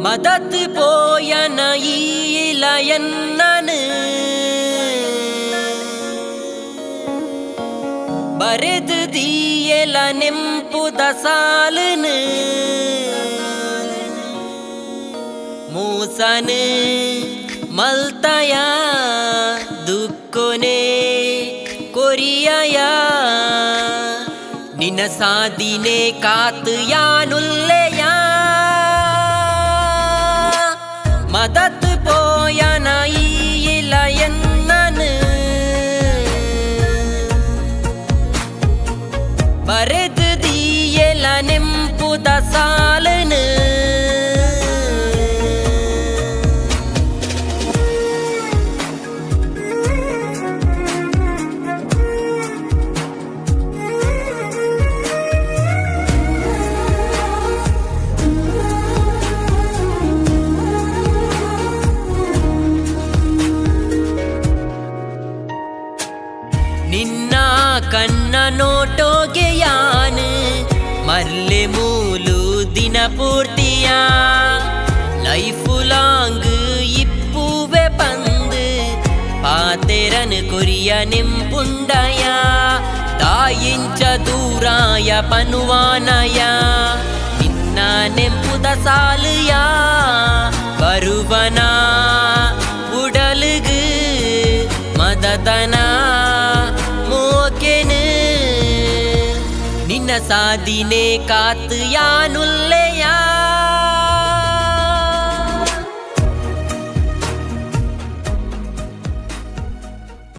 ಮದತ್ ಪೋಯನ ಈಲಯನ್ನನು ಬರೆದು ದಿಯೆಲ ನೆಂಪುದ ಸಾಲನು ಮೂಸನು ಮಲ್ತಯ ದುಕ್ಕೊನೆ ಕೊರಿಯಯ ನಿನ್ನ ಸಾದಿನೆ ಕಾತು ಯಾನುಲ್ಲೆಯ ಮದತ್ ಪೋಯನ ಈಲಯನ್ನನು ಬರೆದು ದಿಯೆಲ ನೆಂಪುದ ಸಾಲನು ನಿನ್ನ ಕಣ್ಣ ನೋಟೋಗೆ ಯಾನು ಮರ್ಲೆ ಮೂಲು ದಿನ ಪೂರ್ತಿಯ ಲೈಫು ಲಾಂಗ್ ಇಪ್ಪುವೆ ಬಂದು ಪಾತೆರನು ಕೊರಿಯ ನೆಂಪುಂಡಯ ತಾಯಿಂಚ ದೂರಾಯ ಪನುವಾನಯ ನಿನ್ನ ನೆಂಪುದ ಸಾಲುಯ ಬರುವನ ಉಡಲುಗು ಮದತನ ನಿನ್ನ ಸಾದಿನೆ ಕಾತು ಯಾನುಲ್ಲೆಯ